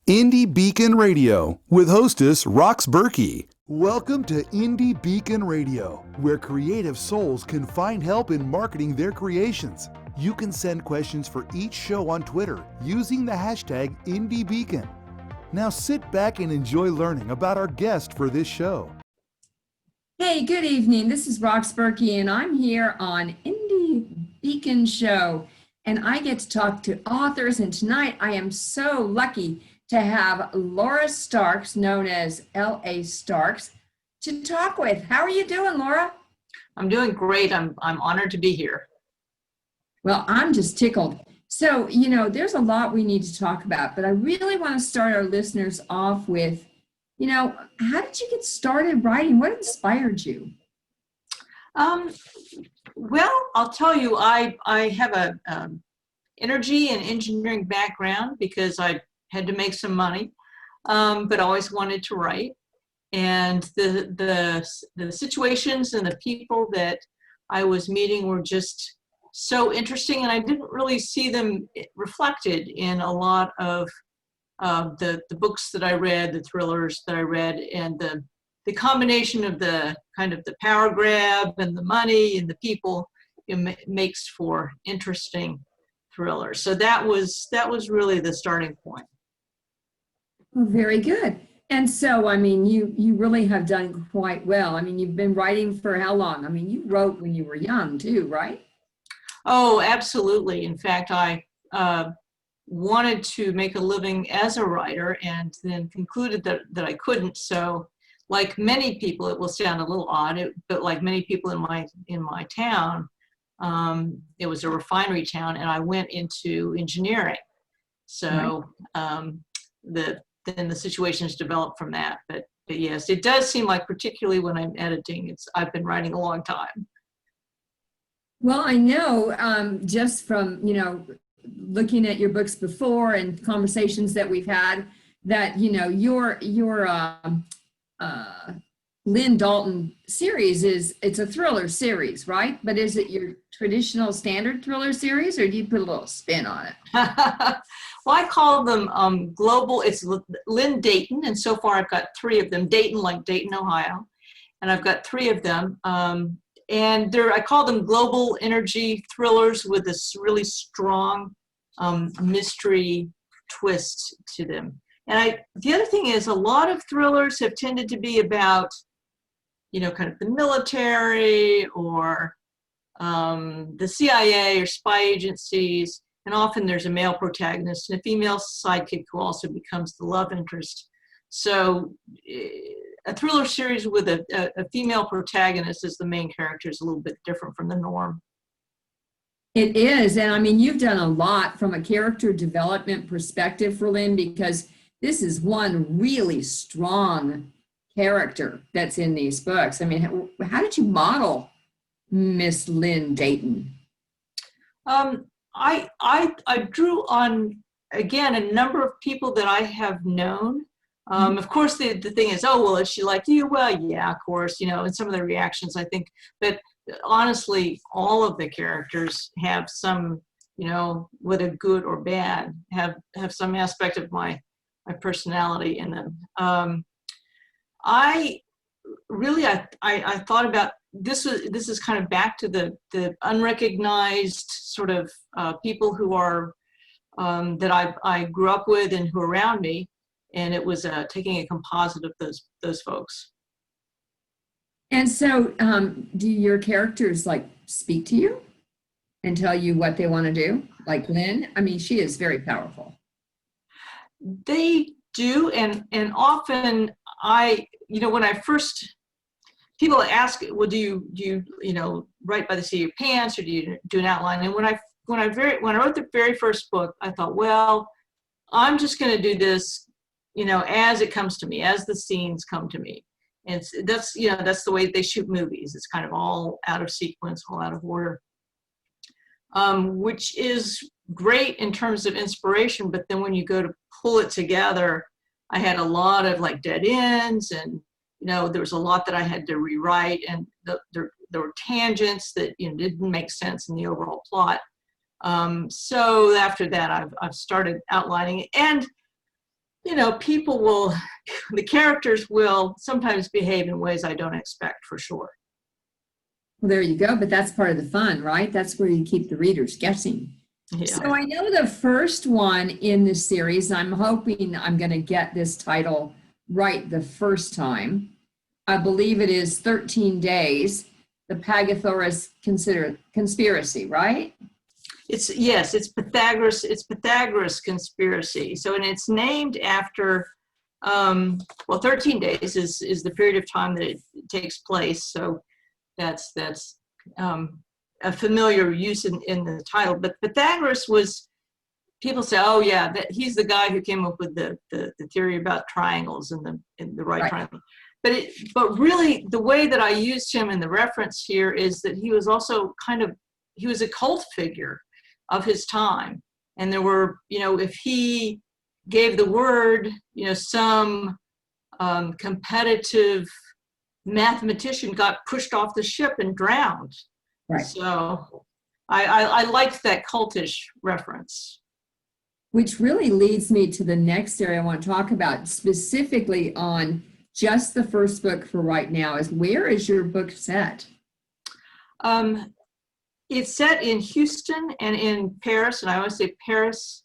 Indie Beacon Radio with hostess Rox Burkey. Welcome to Indie Beacon Radio, where creative souls can find help in marketing their creations. You can send questions for each show on Twitter using the hashtag IndieBeacon. Now sit back and enjoy learning about our guest for this show. Hey, good evening. This is Rox Burkey, and I'm here on Indie Beacon Show, and I get to talk to authors. And tonight, I am so lucky to have Laura Starks, known as L.A. Starks, to talk with. How are you doing, Laura? I'm doing great. I'm honored to be here. Well, I'm just tickled. So, there's a lot we need to talk about, but I really want to start our listeners off with, how did you get started writing? What inspired you? Well, I'll tell you, I have a energy and engineering background because I had to make some money, but always wanted to write. And the situations and the people that I was meeting were just so interesting, and I didn't really see them reflected in a lot of the books that I read, the thrillers that I read, and the combination of the kind of the power grab and the money and the people, it makes for interesting thrillers. So that was really the starting point. Well, very good. And so, you really have done quite well. You've been writing for how long? You wrote when you were young too, right? Oh, absolutely. In fact, I wanted to make a living as a writer and then concluded that I couldn't. So like many people, it will sound a little odd, but like many people in my town, it was a refinery town, and I went into engineering. So then the situations developed from that. But yes, it does seem like, particularly when I'm editing, I've been writing a long time. Well, I know just from, looking at your books before and conversations that we've had that, your Lynn Dalton series it's a thriller series, right? But is it your traditional standard thriller series, or do you put a little spin on it? Well, I call them global. It's Lynn Dayton, and so far I've got 3 of them. Dayton, like Dayton, Ohio, and I've got 3 of them. And I call them global energy thrillers with this really strong mystery twist to them. And the other thing is, a lot of thrillers have tended to be about, kind of the military or the CIA or spy agencies. And often there's a male protagonist and a female sidekick who also becomes the love interest. So a thriller series with a female protagonist as the main character is a little bit different from the norm. It is. And you've done a lot from a character development perspective for Lynn, because this is one really strong character that's in these books. How did you model Miss Lynn Dayton? I drew on, again, a number of people that I have known. Of course, the thing is, oh, well, is she like you? Well, yeah, of course, and some of the reactions, I think. But honestly, all of the characters have some, whether good or bad, have some aspect of my personality in them. I thought about this is kind of back to the unrecognized sort of people who are that I grew up with and who are around me. And it was taking a composite of those folks. And so do your characters speak to you and tell you what they want to do? Like Lynn, she is very powerful. They do, and often when I first, people ask, well, do you write by the seat of your pants, or do you do an outline? And when I wrote the very first book, I thought, well, I'm just going to do this as it comes to me, as the scenes come to me. And that's the way they shoot movies. It's kind of all out of sequence, all out of order, which is great in terms of inspiration. But then when you go to pull it together, I had a lot of dead ends, and there was a lot that I had to rewrite, and there were tangents that didn't make sense in the overall plot. So after that, I've started outlining it. And people will, the characters will sometimes behave in ways I don't expect, for sure. Well, there you go. But that's part of the fun, right? That's where you keep the readers guessing. Yeah. So I know the first one in this series, I'm hoping I'm going to get this title right the first time. I believe it is 13 Days, the Pythagoras Conspiracy, right? It's Pythagoras Conspiracy. So, and it's named after, 13 days is the period of time that it takes place. So that's a familiar use in the title. But Pythagoras was, people say, oh yeah, that he's the guy who came up with the theory about triangles and the right triangle. But really, the way that I used him in the reference here is that he was also he was a cult figure of his time. And there were, if he gave the word, some competitive mathematician got pushed off the ship and drowned. Right. So I liked that cultish reference. Which really leads me to the next area I want to talk about, specifically on just the first book for right now, is where is your book set? It's set in Houston and in Paris, and I always say Paris,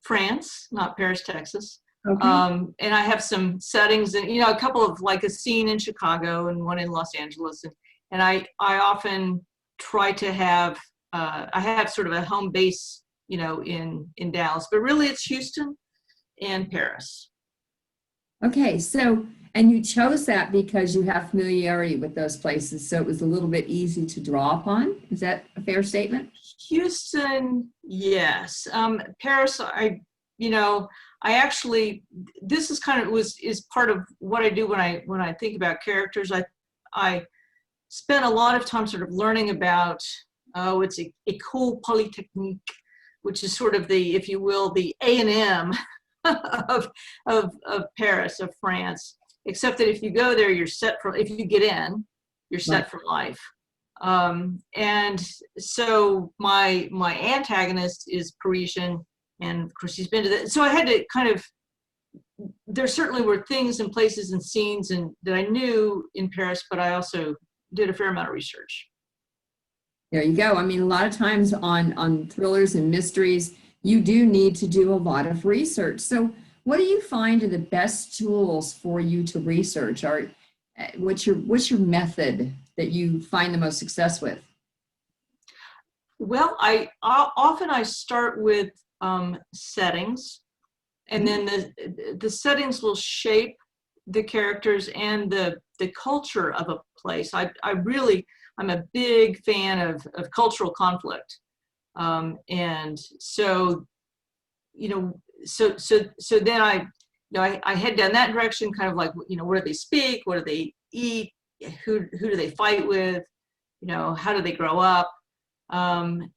France, not Paris, Texas. Okay. And I have some settings and, a couple of, like a scene in Chicago and one in Los Angeles. And I often try to have, I have sort of a home base, in Dallas, but really it's Houston and Paris. Okay, so, and you chose that because you have familiarity with those places, so it was a little bit easy to draw upon. Is that a fair statement? Houston, yes. Paris, I actually, this is is part of what I do when I think about characters. I spent a lot of time sort of learning about, it's École Polytechnique, which is sort of the, if you will, the A&M of Paris, of France, except that if you go there, you're set for, if you get in, you're set for life. And so my antagonist is Parisian, and of course he's been to that. So I had to there certainly were things and places and scenes that I knew in Paris, but I also did a fair amount of research. There you go. I mean, a lot of times on thrillers and mysteries, you do need to do a lot of research. So what do you find are the best tools for you to research? Or what's your method that you find the most success with? Well, I often start with settings, and then the settings will shape the characters and the culture of a place. I'm a big fan of cultural conflict, and so so then I head down that direction, kind of like, where do they speak, what do they eat, who do they fight with, how do they grow up, and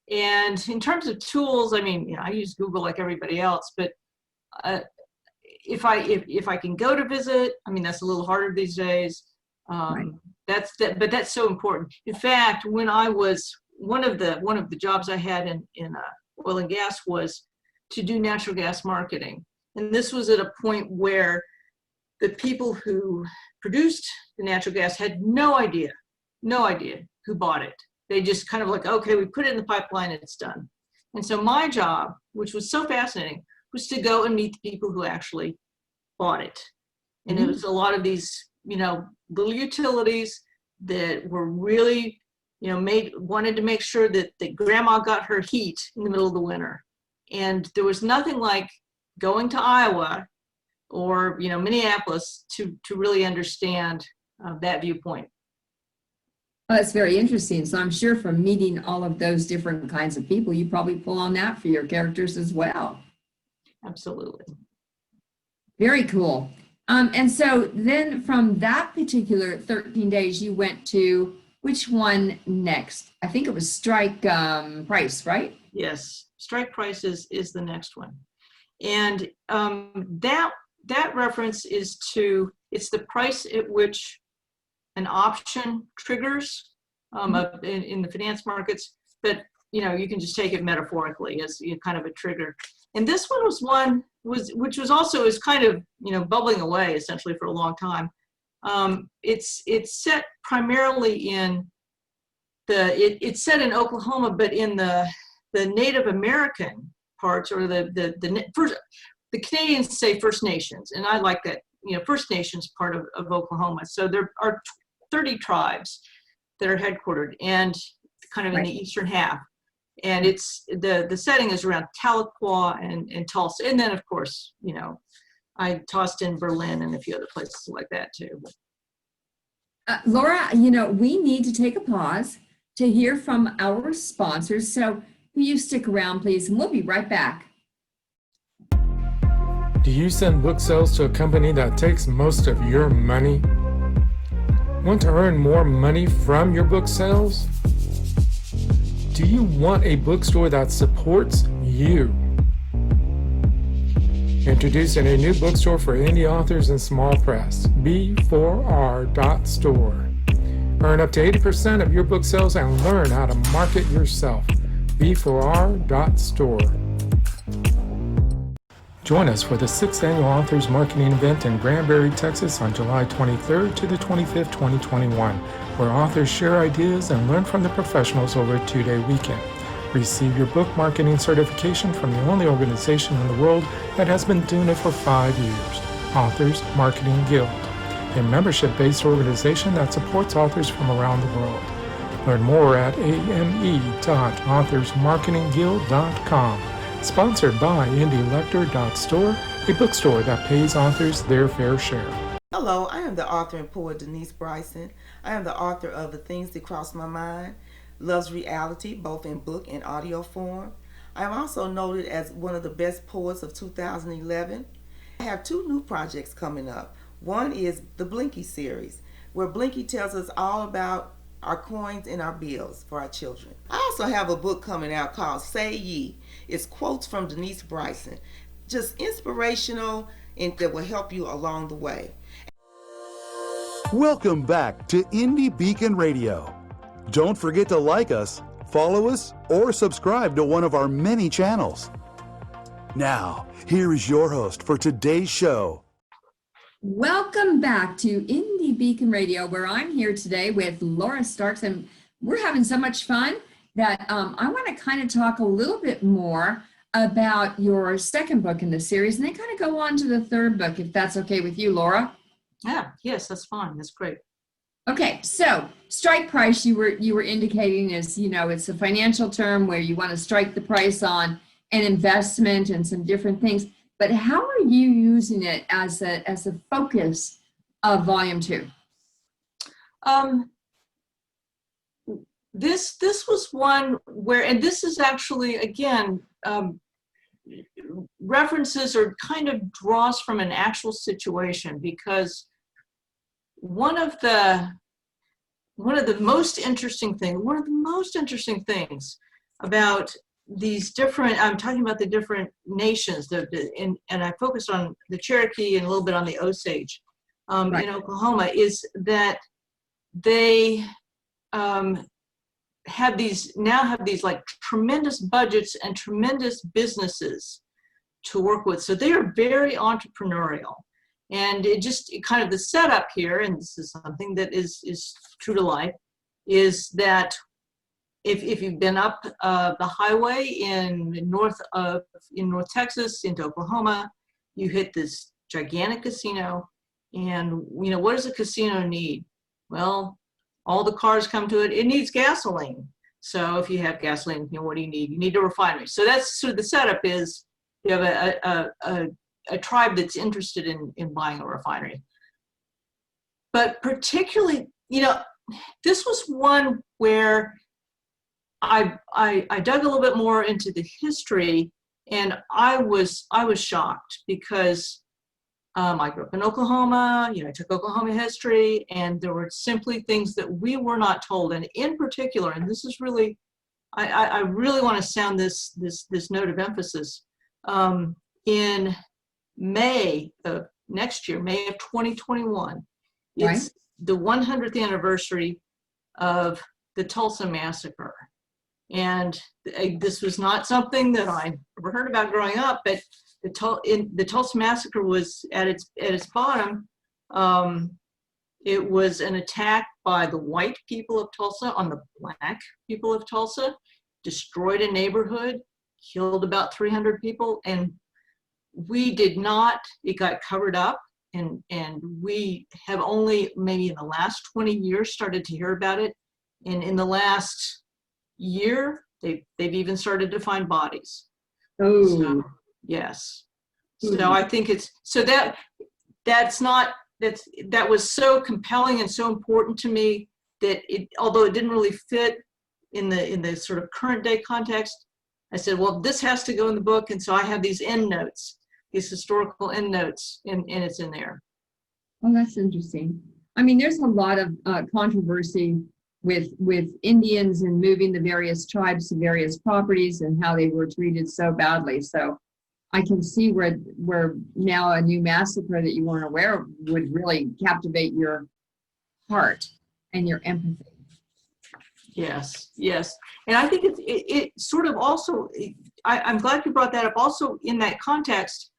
in terms of tools, I mean, I use Google like everybody else, but if I can go to visit, I mean, that's a little harder these days. Right. But that's so important. In fact, when I was one of the jobs I had in oil and gas was to do natural gas marketing, and this was at a point where the people who produced the natural gas had no idea who bought it. They just kind of like, okay, we put it in the pipeline and it's done. And so my job, which was so fascinating, was to go and meet the people who actually bought it. And it was a lot of these, little utilities that were really, wanted to make sure that grandma got her heat in the middle of the winter. And there was nothing like going to Iowa or, Minneapolis to really understand that viewpoint. Well, that's very interesting. So I'm sure from meeting all of those different kinds of people, you probably pull on that for your characters as well. Absolutely. Very cool. And so then from that particular 13 days, you went to which one next? I think it was Strike Price, right? Yes, Strike Price is the next one. And that reference is to, it's the price at which an option triggers in the finance markets. But you can just take it metaphorically as kind of a trigger. And this one which was also is kind of, bubbling away essentially for a long time. It's set primarily in it's set in Oklahoma, but in the Native American parts, or the Canadians say First Nations, and I like that, First Nations part of Oklahoma. So there are 30 tribes that are headquartered and kind of in the eastern half. And it's the setting is around Tahlequah and Tulsa. And then of course, I tossed in Berlin and a few other places like that too. Laura, we need to take a pause to hear from our sponsors. So will you stick around, please? And we'll be right back. Do you send book sales to a company that takes most of your money? Want to earn more money from your book sales? Do you want a bookstore that supports you? Introducing a new bookstore for indie authors and small press, B4R.store. Earn up to 80% of your book sales and learn how to market yourself. B4R.store. Join us for the 6th Annual Authors Marketing Event in Granbury, Texas on July 23rd to the 25th, 2021, where authors share ideas and learn from the professionals over a 2-day weekend. Receive your book marketing certification from the only organization in the world that has been doing it for 5 years, Authors Marketing Guild, a membership-based organization that supports authors from around the world. Learn more at ame.authorsmarketingguild.com. Sponsored by IndieLector.store, a bookstore that pays authors their fair share. Hello, I am the author and poet Denise Bryson. I am the author of The Things That Cross My Mind, Love's Reality, both in book and audio form. I am also noted as one of the best poets of 2011. I have 2 new projects coming up. One is the Blinky series, where Blinky tells us all about our coins and our bills for our children. I also have a book coming out called Say Ye. It's quotes from Denise Bryson, just inspirational and that will help you along the way. Welcome back to Indie Beacon Radio. Don't forget to like us, follow us, or subscribe to one of our many channels. Now, here is your host for today's show. Welcome back to Indie Beacon Radio, where I'm here today with Laura Starks, and we're having so much fun that I want to kind of talk a little bit more about your second book in the series, and then kind of go on to the third book, if that's okay with you, Laura. Yeah, yes, that's fine. That's great. Okay, so strike price, you were indicating is, it's a financial term where you want to strike the price on an investment and some different things. But how are you using it as a focus of Volume 2? This was one where, and this is actually, again, references or kind of draws from an actual situation, because one of the most interesting things about these different, I'm talking about the different nations, and I focused on the Cherokee and a little bit on the Osage Right. in Oklahoma, is that they have these like tremendous budgets and tremendous businesses to work with. So they are very entrepreneurial. And it kind of the setup here, and this is something that is true to life, is that if you've been up the highway in North Texas into Oklahoma, you hit this gigantic casino, and what does a casino need? Well, all the cars come to it. It needs gasoline. So if you have gasoline, what do you need? You need a refinery. So that's sort of the setup is you have a tribe that's interested in buying a refinery. But particularly, this was one where I dug a little bit more into the history, and I was shocked because I grew up in Oklahoma. I took Oklahoma history, and there were simply things that we were not told. And in particular, and this is really, I really want to sound this note of emphasis. In May of next year, May of 2021, Right. it's the 100th anniversary of the Tulsa Massacre. And this was not something that I ever heard about growing up, but the Tulsa Massacre was at its bottom. It was an attack by the white people of Tulsa on the black people of Tulsa, destroyed a neighborhood, killed about 300 people, and we did not, it got covered up, and we have only maybe in the last 20 years started to hear about it. And in the last year, they've even started to find bodies. Oh, So, yes. So I think it's, so that was so compelling and so important to me that although it didn't really fit in the sort of current day context, I said, well, this has to go in the book. And so I have these endnotes, these historical endnotes, and it's in there. Oh, that's interesting. I mean, there's a lot of controversy with Indians and moving the various tribes to various properties and how they were treated so badly. So I can see where now a new massacre that you weren't aware of would really captivate your heart and your empathy. Yes, yes. And I think it sort of also, I'm glad you brought that up. Also in that context,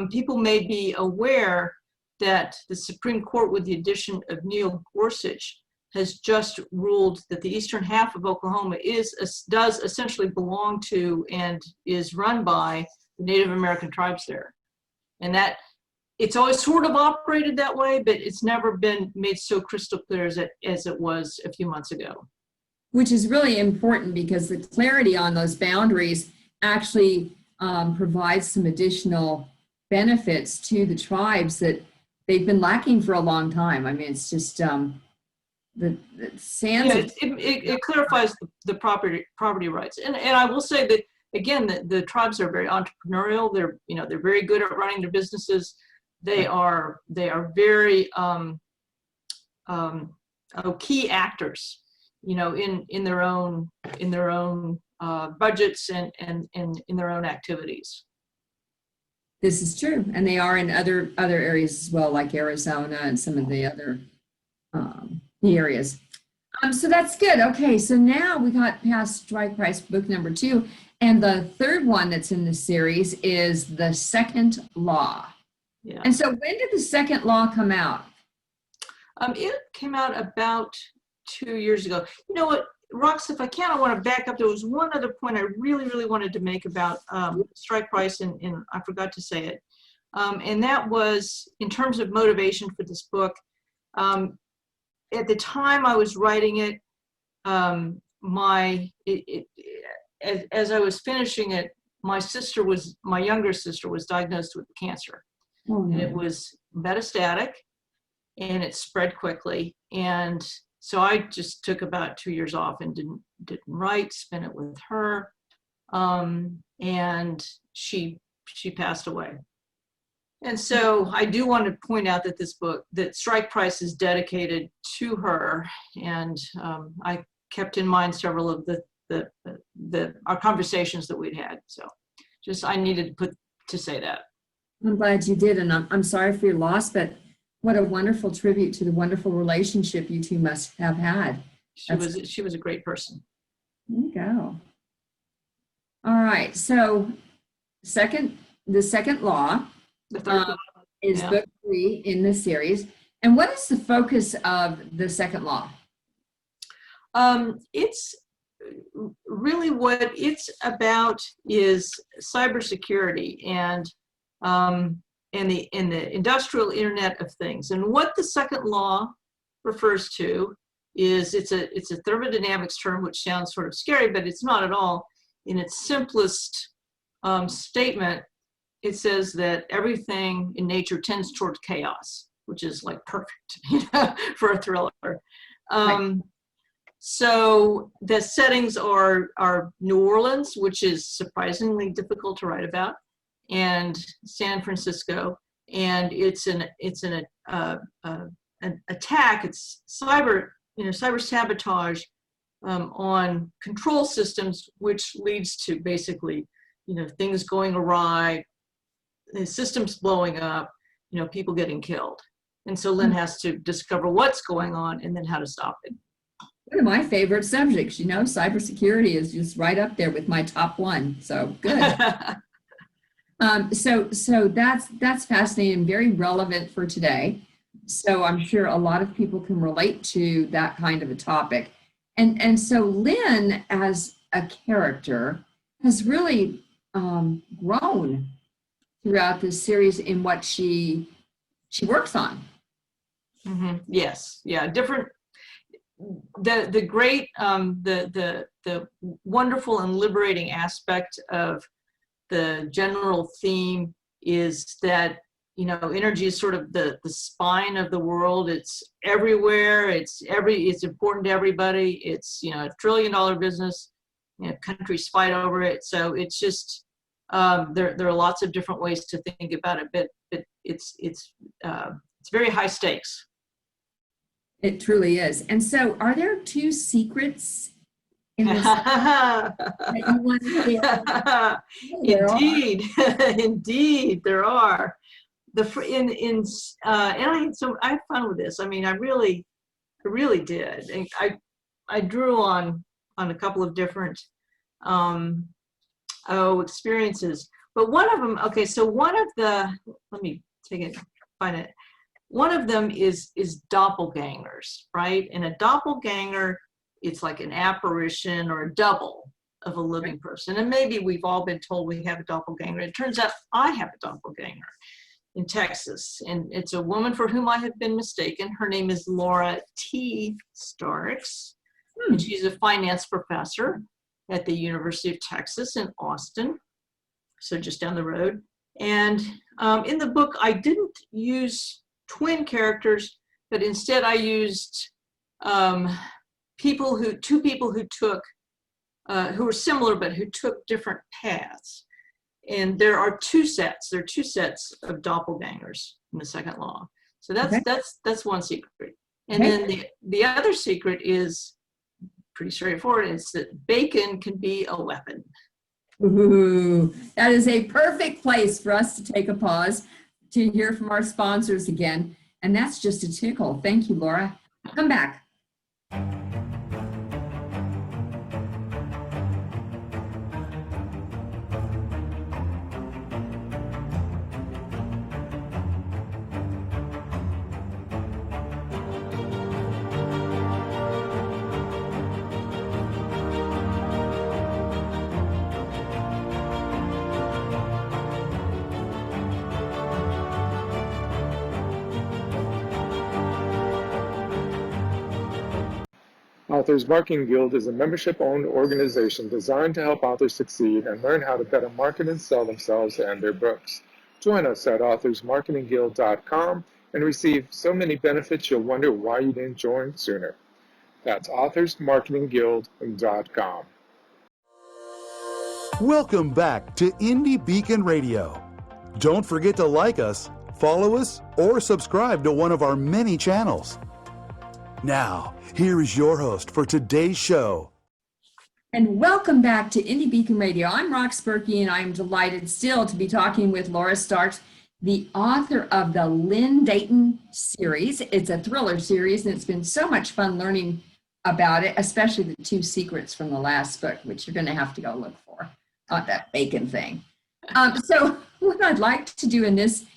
people may be aware that the Supreme Court, with the addition of Neil Gorsuch, has just ruled that the eastern half of Oklahoma does essentially belong to and is run by the Native American tribes there. And that it's always sort of operated that way, but it's never been made so crystal clear as it was a few months ago. Which is really important because the clarity on those boundaries actually provides some additional benefits to the tribes that they've been lacking for a long time. I mean, it's just the sands. Yeah, it clarifies the property rights. And I will say that, again, the tribes are very entrepreneurial. They're very good at running their businesses. They are very key actors, in their own budgets and in their own activities. This is true, and they are in other areas as well, like Arizona and some of the other areas. So that's good. Okay, so now we got past Strike Price book number 2, and the third one that's in the series is The Second Law. Yeah. And so when did The Second Law come out? It came out about 2 years ago. You know what, Rox, if I can, I want to back up. There was one other point I really, really wanted to make about strike price, and I forgot to say it. And that was in terms of motivation for this book. At the time I was writing it, as I was finishing it, my younger sister was diagnosed with cancer. Oh, no. And it was metastatic, and it spread quickly. And so I just took about 2 years off and didn't write, spent it with her. And she passed away. And so I do want to point out that this book, that Strike Price, is dedicated to her. And I kept in mind several of our conversations that we'd had. So just, I needed to say that. I'm glad you did, and I'm sorry for your loss, but what a wonderful tribute to the wonderful relationship you two must have had. She was a great person. There you go. All right, so the second law The third one, is yeah. book 3 in the series. And what is the focus of the second law? It's really, what it's about is cybersecurity and the industrial Internet of Things. And what the second law refers to is, it's a thermodynamics term, which sounds sort of scary, but it's not at all. In its simplest statement, it says that everything in nature tends towards chaos, which is like perfect, for a thriller. Right. So the settings are New Orleans, which is surprisingly difficult to write about, and San Francisco, and it's an attack. It's cyber sabotage on control systems, which leads to basically, things going awry, the systems blowing up, people getting killed. And so Lynn has to discover what's going on and then how to stop it. One of my favorite subjects, cybersecurity is just right up there with my top one. So good. So that's fascinating and very relevant for today. So I'm sure a lot of people can relate to that kind of a topic. And so Lynn, as a character, has really grown throughout this series in what she works on. Yes, yeah, different. The great, the wonderful and liberating aspect of the general theme is that, energy is sort of the spine of the world. It's everywhere. It's important to everybody. It's, $1 trillion business. Countries fight over it. So it's just, there are lots of different ways to think about it, but it's very high stakes. It truly is. And so are there 2 secrets in this that you want to share? Indeed, indeed, there are. And I had fun with this. I mean, I really did. And I drew on a couple of different experiences. But one of them, okay, so let me find it. One of them is doppelgangers, right? And a doppelganger, it's like an apparition or a double of a living person. And maybe we've all been told we have a doppelganger. It turns out I have a doppelganger in Texas. And it's a woman for whom I have been mistaken. Her name is Laura T. Starks. And she's a finance professor at the University of Texas in Austin. So just down the road. And in the book, I didn't use twin characters, but instead I used two people who took, who were similar, but who took different paths. And there are 2 sets. There are 2 sets of doppelgangers in the second law. So that's one secret. And then the other secret is pretty straightforward. It's that bacon can be a weapon. Ooh, that is a perfect place for us to take a pause to hear from our sponsors again. And that's just a tickle. Thank you, Laura. Come back. Authors Marketing Guild is a membership-owned organization designed to help authors succeed and learn how to better market and sell themselves and their books. Join us at authorsmarketingguild.com and receive so many benefits you'll wonder why you didn't join sooner. That's authorsmarketingguild.com. Welcome back to Indie Beacon Radio. Don't forget to like us, follow us, or subscribe to one of our many channels. Now, here is your host for today's show. And welcome back to Indie Beacon Radio. I'm Rox Burkey, and I'm delighted still to be talking with Laura Starks, the author of the Lynn Dayton series. It's a thriller series, and it's been so much fun learning about it, especially the 2 secrets from the last book, which you're going to have to go look for, not that bacon thing. So what I'd like to do in this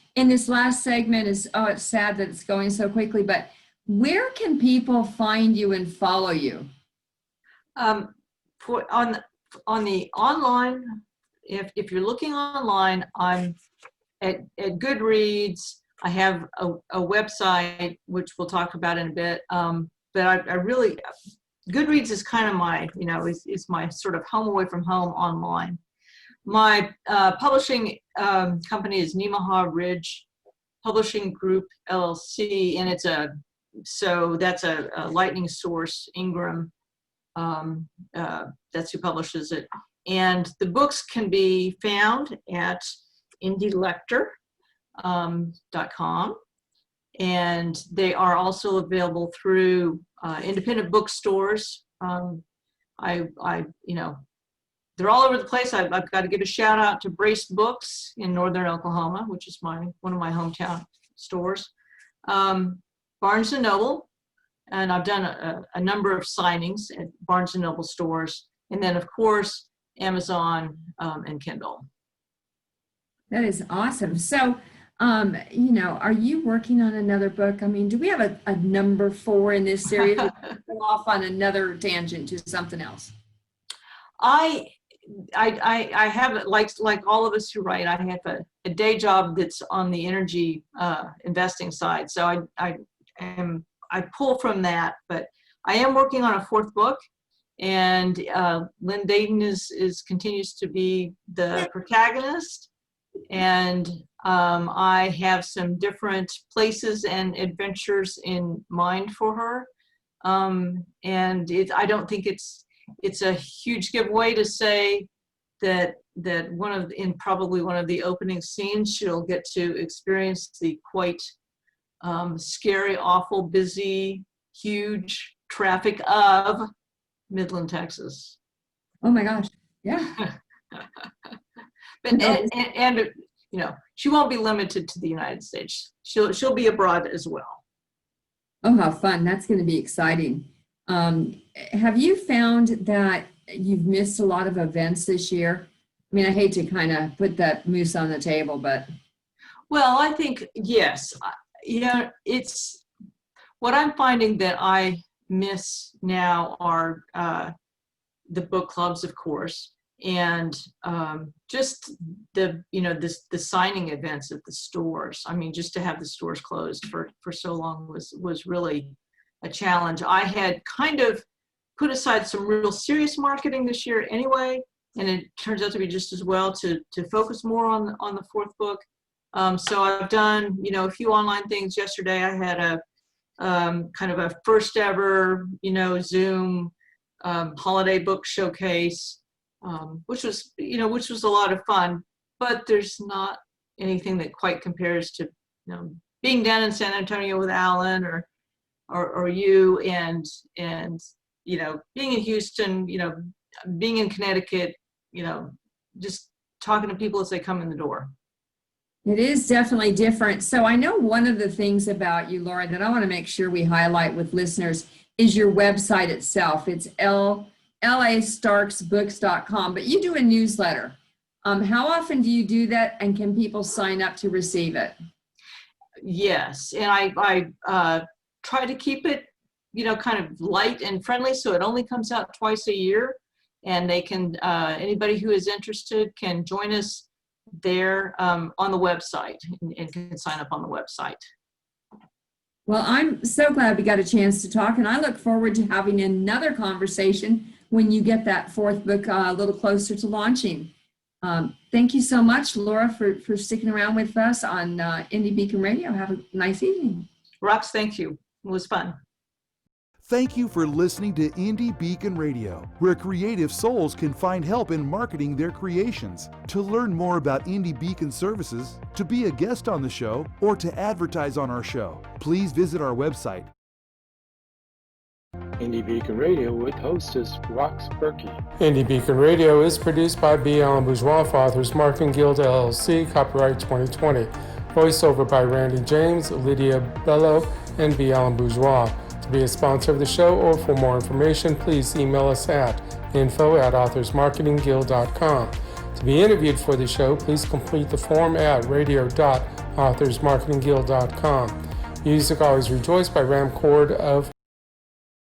last segment is, it's sad that it's going so quickly, but where can people find you and follow you? On the online, if you're looking online, I'm at Goodreads. I have a website, which we'll talk about in a bit. But I really, Goodreads is kind of my, is my sort of home away from home online. My publishing company is Nemaha Ridge Publishing Group, LLC, and that's a Lightning Source, Ingram. That's who publishes it. And the books can be found at indielector.com. And they are also available through independent bookstores. They're all over the place. I've got to give a shout out to Brace Books in Northern Oklahoma, which is one of my hometown stores. Barnes & Noble, And I've done a number of signings at Barnes & Noble stores. And then, of course, Amazon and Kindle. That is awesome. So, are you working on another book? I mean, do we have a number 4 in this series? Go off on another tangent to something else. I have, like all of us who write, I have a day job that's on the energy investing side. So I pull from that, but I am working on a 4th book, and Lynn Dayton continues to be the protagonist, and I have some different places and adventures in mind for her, and I don't think it's a huge giveaway to say that in probably one of the opening scenes, she'll get to experience the quite scary, awful, busy, huge traffic of Midland, Texas. Oh my gosh. Yeah. But and she won't be limited to the United States. She'll be abroad as well. Oh, how fun. That's going to be exciting. Have you found that you've missed a lot of events this year? I mean, I hate to kind of put that moose on the table, but. Well, I think, yes. It's what I'm finding that I miss now are the book clubs, of course, and just the signing events at the stores. I mean, just to have the stores closed for so long was really a challenge. I had kind of put aside some real serious marketing this year anyway, and it turns out to be just as well to focus more on the 4th book. So I've done, a few online things. Yesterday I had a kind of a first ever, Zoom holiday book showcase, which was a lot of fun, but there's not anything that quite compares to, being down in San Antonio with Alan or you and being in Houston, being in Connecticut, just talking to people as they come in the door. It is definitely different. So I know one of the things about you, Laura, that I want to make sure we highlight with listeners is your website itself. It's lastarksbooks.com, but you do a newsletter. How often do you do that, and can people sign up to receive it? Yes, and I try to keep it, kind of light and friendly, so it only comes out twice a year, and they can, anybody who is interested can join us there on the website and can sign up on the website. Well, I'm so glad we got a chance to talk, and I look forward to having another conversation when you get that 4th book a little closer to launching. Thank you so much, Laura, for sticking around with us on Indie Beacon Radio. Have a nice evening. Rox, thank you. It was fun. Thank you for listening to Indie Beacon Radio, where creative souls can find help in marketing their creations. To learn more about Indie Beacon services, to be a guest on the show, or to advertise on our show, please visit our website. Indie Beacon Radio with hostess Rox Burkey. Indie Beacon Radio is produced by B. Allen Bourgeois for Authors Marketing Guild LLC, copyright 2020. Voiceover by Randy James, Lydia Bello, and B. Allen Bourgeois. To be a sponsor of the show or for more information, please email us at info@authorsmarketingguild.com. To be interviewed for the show, please complete the form at radio.authorsmarketingguild.com. Music Always Rejoice by Ramcord of